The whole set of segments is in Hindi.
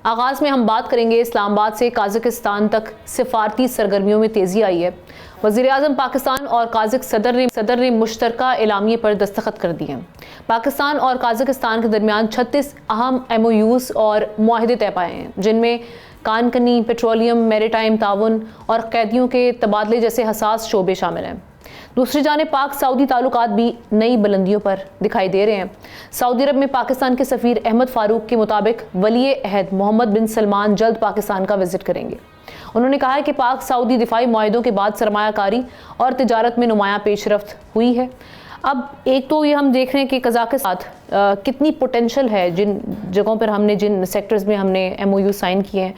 आगाज़ में हम बात करेंगे इस्लामाबाद से काज़ाकिस्तान तक सिफारती सरगर्मियों में तेज़ी आई है। वज़ीर-ए-आज़म पाकिस्तान और काज़िक सदर ने मुश्तरका एलामिये पर दस्तखत कर दिए हैं। पाकिस्तान और काज़ाकिस्तान के दरमियान 36 अहम MOUs और मुआहदे तय पाए हैं, जिनमें कानकनी, पेट्रोलियम, मैरीटाइम ताउन और कैदियों के तबादले जैसे हसास शोबे शामिल हैं। दूसरी जानिब पाक सऊदी ताल्लुकात भी नई बुलंदियों पर दिखाई दे रहे हैं। सऊदी अरब में पाकिस्तान के सफ़ीर अहमद फ़ारूक के मुताबिक वली अहद मोहम्मद बिन सलमान जल्द पाकिस्तान का विजिट करेंगे। उन्होंने कहा है कि पाक सऊदी दिफाई मुआहदों के बाद सरमायाकारी और तिजारत में नुमायाँ पेशरफ्त हुई है। अब एक तो ये हम देख रहे हैं कि कज़ाकिस्तान कितनी पोटेंशल है, जिन जगहों पर हमने, जिन सेक्टर्स में हमने MOU साइन किए हैं,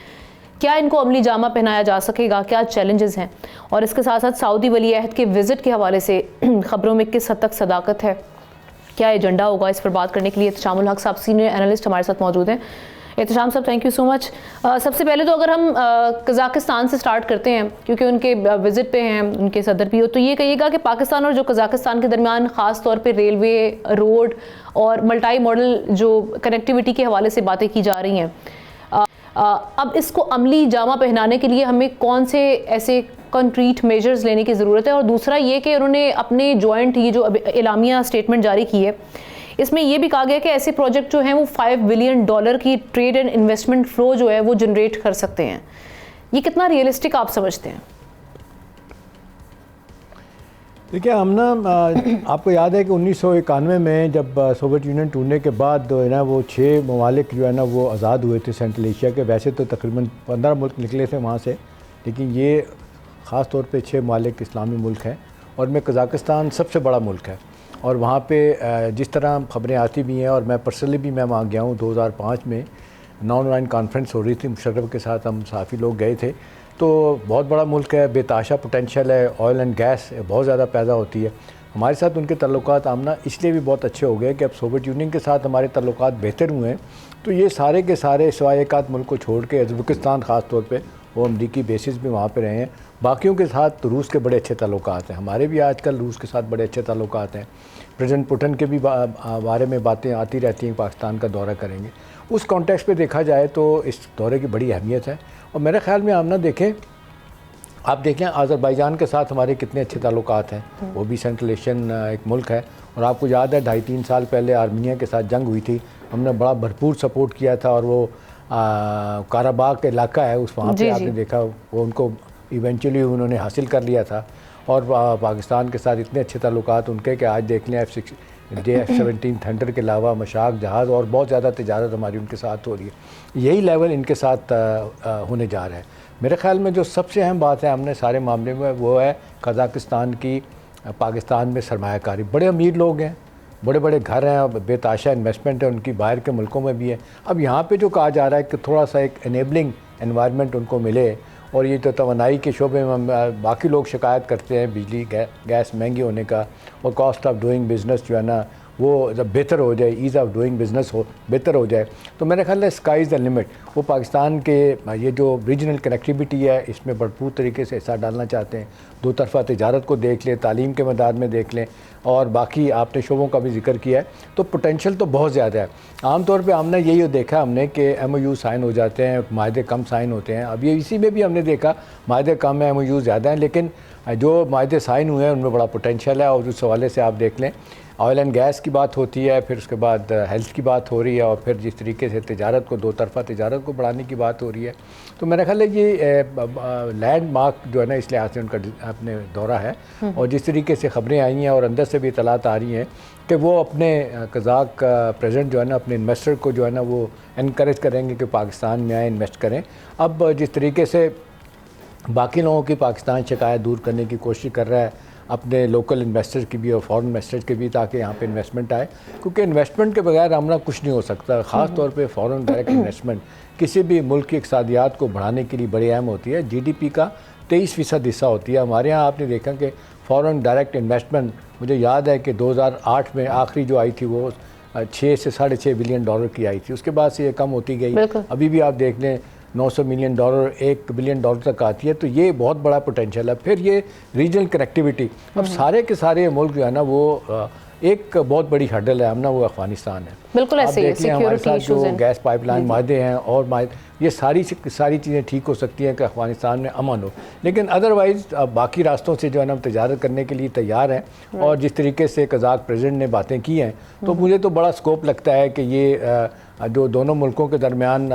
क्या इनको अमली जामा पहनाया जा सकेगा, क्या चैलेंजेस हैं, और इसके साथ साथ सऊदी वली अहद के विज़िट के हवाले से ख़बरों में किस हद तक सदाकत है, क्या एजेंडा होगा, इस पर बात करने के लिए एहतशामुल हक साहब सीनियर एनालिस्ट हमारे साथ मौजूद हैं। एहतशाम साहब, थैंक यू सो मच। सबसे पहले तो अगर हम कज़ाकिस्तान से स्टार्ट करते हैं, क्योंकि उनके विज़िट पे हैं, उनके सदर भी हो, तो ये कहिएगा कि पाकिस्तान और जो कज़ाकिस्तान के दरमियान ख़ास तौर पे रेलवे, रोड और मल्टी मॉडल जो कनेक्टिविटी के हवाले से बातें की जा रही हैं, अब इसको अमली जामा पहनाने के लिए हमें कौन से ऐसे कंक्रीट मेजर्स लेने की ज़रूरत है? और दूसरा ये कि उन्होंने अपने जॉइंट ये जो एलामिया स्टेटमेंट जारी की है, इसमें यह भी कहा गया कि ऐसे प्रोजेक्ट जो हैं वो $5 बिलियन की ट्रेड एंड इन्वेस्टमेंट फ्लो जो है वो जनरेट कर सकते हैं। ये कितना रियलिस्टिक आप समझते हैं? देखिए, हम ना आपको याद है कि 1991 में जब सोवियत यूनियन टूटने के बाद जो है ना वो 6 ममालिक जो है ना वो आज़ाद हुए थे सेंट्रल एशिया के। वैसे तो तकरीबन 15 मुल्क निकले थे वहाँ से, लेकिन ये ख़ास तौर पे 6 ममालिक इस्लामी मुल्क हैं और में कज़ाकिस्तान सबसे बड़ा मुल्क है। और वहाँ पे जिस तरह ख़बरें आती भी हैं, और मैं पर्सनली भी मैं वहाँ गया हूँ 2005 में, ऑनलाइन कॉन्फ्रेंस हो रही थी, मुशर्रफ के साथ हम काफ़ी लोग गए थे। तो बहुत बड़ा मुल्क है, बेताशा पोटेंशियल है, ऑयल एंड गैस बहुत ज़्यादा पैदा होती है। हमारे साथ उनके तल्लुकात आमना इसलिए भी बहुत अच्छे हो गए कि अब सोवियत यूनियन के साथ हमारे तल्लुकात बेहतर हुए हैं। तो ये सारे के सारे सिवाय एक आध मुल्क को छोड़ के, उज़्बेकिस्तान ख़ास तौर पे वो अमरीकी बेसिस पे वहाँ पे रहे हैं। बाकियों के साथ रूस के बड़े अच्छे ताल्लुकात हैं, हमारे भी आजकल रूस के साथ बड़े अच्छे ताल्लुकात हैं। प्रेसिडेंट पुतिन के भी बारे में बातें आती रहती हैं, पाकिस्तान का दौरा करेंगे। उस कॉन्टेक्स्ट पे देखा जाए तो इस दौरे की बड़ी अहमियत है। और मेरे ख़्याल में आमना देखें, आप देखें अज़रबैजान के साथ हमारे कितने अच्छे ताल्लुकात हैं, वो भी सेंट्रल एशियन एक मुल्क है। और आपको याद है 2.5-3 साल पहले आर्मीनिया के साथ जंग हुई थी, हमने बड़ा भरपूर सपोर्ट किया था। और वो काराबाग का इलाका है, उस वहाँ पे आपने देखा वो उनको इवेंचुअली उन्होंने हासिल कर लिया था। और पाकिस्तान के साथ इतने अच्छे ताल्लुकात उनके कि आज देख लें F-17 थंडर के अलावा मशाक जहाज़ और बहुत ज़्यादा तिजारत हमारी उनके साथ हो रही है। यही लेवल इनके साथ होने जा रहा है। मेरे ख़्याल में जो सबसे अहम बात है हमने सारे मामले में, वो है कज़ाकिस्तान की पाकिस्तान में सरमायाकारी। बड़े अमीर लोग हैं, बड़े बड़े घर हैं, बेताशा इन्वेस्टमेंट है उनकी, बाहर के मुल्कों में भी है। अब यहाँ पे जो कहा जा रहा है कि थोड़ा सा एक एनेबलिंग एनवायरनमेंट उनको मिले, और ये तो तवानाई के शोबे में बाकी लोग शिकायत करते हैं बिजली गैस महंगी होने का, और कॉस्ट ऑफ डूइंग बिज़नेस जो है ना वो जब बेहतर हो जाए, ईज़ ऑफ डूइंग बिज़नेस हो बेहतर हो जाए, तो मेरे ख्याल है स्काई इज़ द लिमिट। वो पाकिस्तान के ये जो रीजनल कनेक्टिविटी है इसमें भरपूर तरीके से हिस्सा डालना चाहते हैं। दो तरफ़ा तिजारत को देख लें, तालीम के मैदान में देख लें, और बाकी आपने शोबों का भी जिक्र किया है, तो पोटेंशियल तो बहुत ज़्यादा है। आमतौर पर हमने यही देखा हमने कि MOU साइन हो जाते हैं, माहदे कम साइन होते हैं। अब ये इसी में भी हमने देखा माहदे कम है, MOU ज़्यादा हैं, लेकिन जो माहदे साइन हुए हैं उनमें बड़ा पोटेंशियल है। और उस हवाले से आप देख लें, ऑयल एंड गैस की बात होती है, फिर उसके बाद हेल्थ की बात हो रही है, और फिर जिस तरीके से तिजारत को, दो तरफ़ा तिजारत को बढ़ाने की बात हो रही है। तो मेरा ख्याल है ये लैंड मार्क जो है ना इस लिहाज से उनका अपने दौरा है। और जिस तरीके से ख़बरें आई हैं और अंदर से भी इतलात आ रही हैं कि वो अपने कज़ाक प्रेसिडेंट जो है ना अपने इन्वेस्टर को जो है ना वो इनकरेज करेंगे कि पाकिस्तान में आए, इन्वेस्ट करें। अब जिस तरीके से बाकी लोगों की पाकिस्तान शिकायत दूर करने की कोशिश कर रहा है, अपने लोकल इन्वेस्टर की भी और फॉरेन इन्वेस्टर्स की भी, ताकि यहाँ पे इन्वेस्टमेंट आए, क्योंकि इन्वेस्टमेंट के बगैर हमारा कुछ नहीं हो सकता। ख़ास तौर पे फॉरेन डायरेक्ट इन्वेस्टमेंट किसी भी मुल्क की इक़्तिसादियात को बढ़ाने के लिए बड़ी अहम होती है। GDP का 23% हिस्सा होती है। हमारे यहाँ आपने देखा कि फॉरेन डायरेक्ट इन्वेस्टमेंट, मुझे याद है कि 2008 में आखिरी जो आई थी वो 6 से $6.5 बिलियन की आई थी। उसके बाद से ये कम होती गई। अभी भी आप देख लें $900 मिलियन, $1 बिलियन तक आती है। तो ये बहुत बड़ा पोटेंशियल है। फिर ये रीजनल कनेक्टिविटी, अब सारे के सारे मुल्क जो है ना वो एक बहुत बड़ी हर्डल है हमना, वो अफगानिस्तान है। बिल्कुल ऐसे ही है। हमारे साथ जो गैस पाइपलाइन माहदे हैं और ये सारी चीज़ें ठीक हो सकती हैं कि अफ़गानिस्तान में अमन हो। लेकिन अदरवाइज़ बाकी रास्तों से जो है ना हम तजारत करने के लिए तैयार हैं। और जिस तरीके से कज़ाक प्रेसिडेंट ने बातें की हैं, तो मुझे तो बड़ा स्कोप लगता है कि ये जो दोनों मुल्कों के दरमियान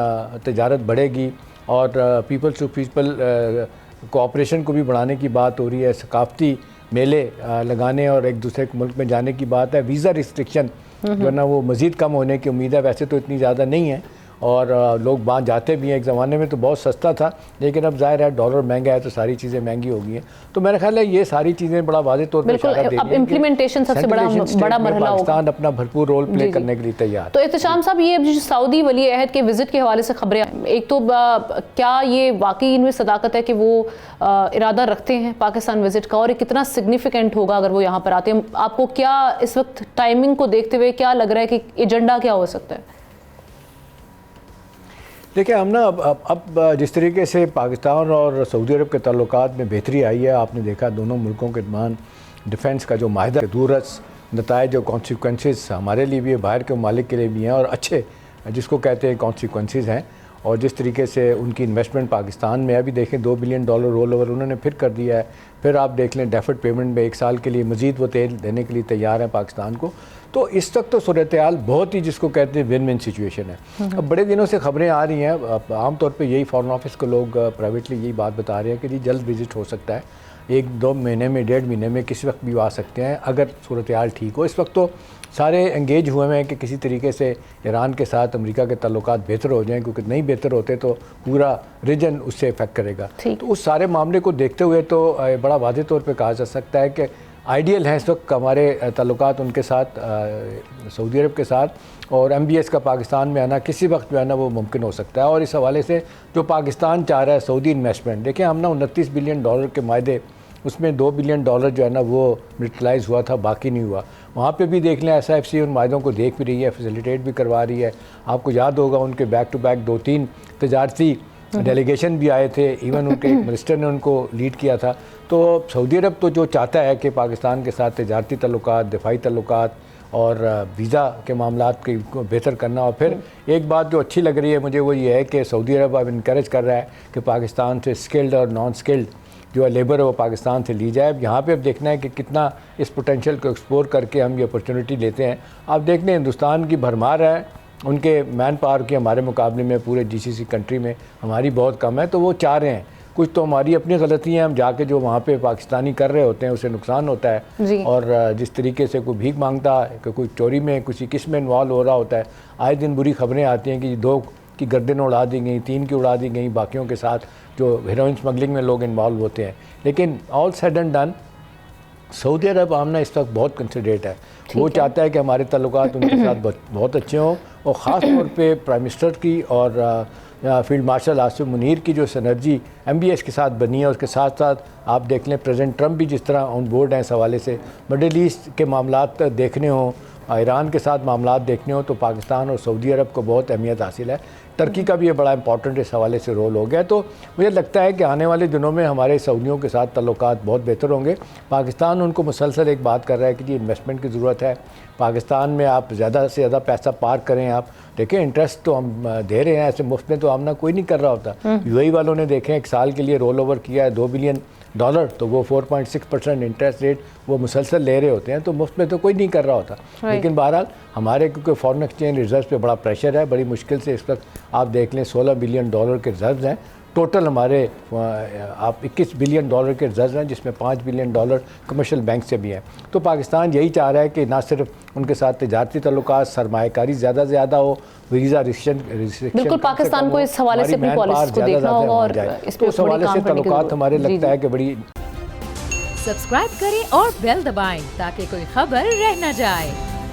तजारत बढ़ेगी और पीपल टू पीपल कोऑपरेशन को भी बढ़ाने की बात हो रही है, सकाफ़ती मेले लगाने और एक दूसरे मुल्क में जाने की बात है। वीज़ा रिस्ट्रिक्शन जो है ना वो मज़ीद कम होने की उम्मीद है, वैसे तो इतनी ज़्यादा नहीं है और लोग वहाँ जाते भी हैं। एक ज़माने में तो बहुत सस्ता था, लेकिन अब ज़ाहिर है डॉलर महंगा है तो सारी चीज़ें महंगी हो गई हैं। तो मेरा ख्याल है ये सारी चीज़ें बड़ा वाज़ेह तौर पर इशारा दे रही हैं अब इम्प्लीमेंटेशन सबसे बड़ा मरहला होगा। पाकिस्तान अपना भरपूर रोल प्ले करने के लिए तैयार। तो एहतशाम साहब, ये जो सऊदी वली अहद के विजिट के हवाले से खबरें, एक तो क्या ये वाकई इनमें सदाकत है कि वो इरादा रखते हैं पाकिस्तान विजिट का, और ये कितना सिग्निफिकेंट होगा अगर वो यहाँ पर आते हैं? आपको क्या इस वक्त टाइमिंग को देखते हुए क्या लग रहा है कि एजेंडा क्या हो सकता है? देखिए, हम ना अब जिस तरीके से पाकिस्तान और सऊदी अरब के ताल्लुकात में बेहतरी आई है, आपने देखा दोनों मुल्कों के दरमियान डिफेंस का जो माहिदा दूरस नताए जो कॉन्सिक्वेंसेस हमारे लिए भी है, बाहर के ममालिक के लिए भी हैं और अच्छे जिसको कहते हैं कॉन्सिक्वेंसेस हैं। और जिस तरीके से उनकी इन्वेस्टमेंट पाकिस्तान में अभी देखें $2 बिलियन रोल ओवर उन्होंने फिर कर दिया है। फिर आप देख लें डेफर्ड पेमेंट में 1 साल के लिए मज़ीद वो तेल देने के लिए तैयार हैं पाकिस्तान को। तो इस वक्त तो सूरत हाल बहुत ही जिसको कहते हैं विन विन सिचुएशन है। अब बड़े दिनों से खबरें आ रही हैं, आमतौर पे यही फॉरेन ऑफिस के लोग प्राइवेटली यही बात बता रहे हैं कि जी जल्द विजिट हो सकता है, 1-2 महीने में, 1.5 महीने में, किसी वक्त भी आ सकते हैं अगर सूरत हाल ठीक हो। इस वक्त तो सारे एंगेज हुए हैं कि किसी तरीके से ईरान के साथ अमेरिका के ताल्लुकात बेहतर हो जाएं, क्योंकि नहीं बेहतर होते तो पूरा रीजन उससे इफेक्ट करेगा। तो उस सारे मामले को देखते हुए तो बड़ा वाज़ेह तौर पे कहा जा सकता है कि आइडियल है इस वक्त हमारे ताल्लुकात उनके साथ, सऊदी अरब के साथ, और MBS का पाकिस्तान में आना किसी वक्त जो है ना वो मुमकिन हो सकता है। और इस हवाले से जो पाकिस्तान चाह रहा है सऊदी इन्वेस्टमेंट, देखिए हम ना $29 बिलियन के मायदे, उसमें $2 बिलियन जो है ना वो मल्टीप्लाइज हुआ था, बाकी नहीं हुआ। वहाँ पे भी देख लें SIFC उन मायदों को देख भी रही है, फैसिलिटेट भी करवा रही है। आपको याद होगा उनके बैक टू बैक 2-3 तजारती डेलीगेशन भी आए थे, इवन उनके मिनिस्टर ने उनको लीड किया था। तो सऊदी अरब तो जो चाहता है कि पाकिस्तान के साथ तजारती तल्लुकात, दिफाई तल्लुकात और वीज़ा के मामलात की बेहतर करना। और फिर एक बात जो अच्छी लग रही है मुझे वो ये है कि सऊदी अरब अब इनकरेज कर रहा है कि पाकिस्तान से स्किल्ड और नॉन स्किल्ड जो है लेबर है वो पाकिस्तान से ली जाए। अब यहाँ पे अब देखना है कि कितना इस पोटेंशियल को एक्सप्लोर करके हम ये अपॉर्चुनिटी लेते हैं। आप देख लें हिंदुस्तान की भरमार है उनके मैन पावर की हमारे मुकाबले में, पूरे GCC कंट्री में हमारी बहुत कम है। तो वो चाह रहे हैं, कुछ तो हमारी अपनी गलती है, हम जाके जो वहाँ पे पाकिस्तानी कर रहे होते हैं उससे नुकसान होता है। और जिस तरीके से कोई भीख मांगता है कि कोई चोरी में किसी किस में इन्वॉल्व हो रहा होता है, आए दिन बुरी खबरें आती हैं कि 2 की गर्दन उड़ा दी गई, 3 की उड़ा दी गई, बाकियों के साथ जो हेरोइन स्मगलिंग में लोग इन्वॉल्व होते हैं। लेकिन all said and done Saudi Arabia आमना इस वक्त बहुत कंसिडरेट है। वो चाहता है कि हमारे ताल्लुकात उनके साथ बहुत अच्छे हों, और ख़ास तौर पे प्राइम मिनिस्टर की और फील्ड मार्शल आसिफ मुनीर की जो सिनर्जी MBS के साथ बनी है, उसके साथ साथ आप देख लें प्रेसिडेंट ट्रंप भी जिस तरह ऑन बोर्ड हैं इस हवाले से, मिडल ईस्ट के मामलात देखने हों, ईरान के साथ मामलात देखने हो, तो पाकिस्तान और सऊदी अरब को बहुत अहमियत हासिल है। टर्की का भी ये बड़ा इंपॉर्टेंट इस हवाले से रोल हो गया। तो मुझे लगता है कि आने वाले दिनों में हमारे सऊदियों के साथ ताल्लुकात बहुत बेहतर होंगे। पाकिस्तान उनको मुसलसल एक बात कर रहा है कि जी इन्वेस्टमेंट की ज़रूरत है, पाकिस्तान में आप ज़्यादा से ज़्यादा पैसा पार्क करें। आप देखें इंटरेस्ट तो हम दे रहे हैं, ऐसे मुफ्त में तो आमना कोई नहीं कर रहा होता। UAE वालों ने देखें 1 साल के लिए रोल ओवर किया है $2 बिलियन, तो वो 4.6% इंटरेस्ट रेट वो मुसलसल ले रहे होते हैं, तो मुफ्त में तो कोई नहीं कर रहा होता। लेकिन बहरहाल हमारे क्योंकि फॉरेन एक्सचेंज रिजर्व पे बड़ा प्रेशर है, बड़ी मुश्किल से इस वक्त आप देख लें $16 बिलियन के रिजर्व हैं टोटल हमारे, आप $21 बिलियन के रिजर्व हैं, जिसमें $5 बिलियन कमर्शियल बैंक से भी हैं। तो पाकिस्तान यही चाह रहा है कि ना सिर्फ उनके साथ तजारती तल्लुकात, सरमायाकारी ज़्यादा से ज़्यादा हो, वीज़ा रिस्ट्रिक्शन बिल्कुल पाकिस्तान को इस हवाले से अपनी पॉलिसी को देखना होगा और इस पे उस हवाले से तल्लुकात हमारे लगता है कि बड़ी। सब्सक्राइब करें और बेल दबाएं ताकि कोई खबर रह न जाए।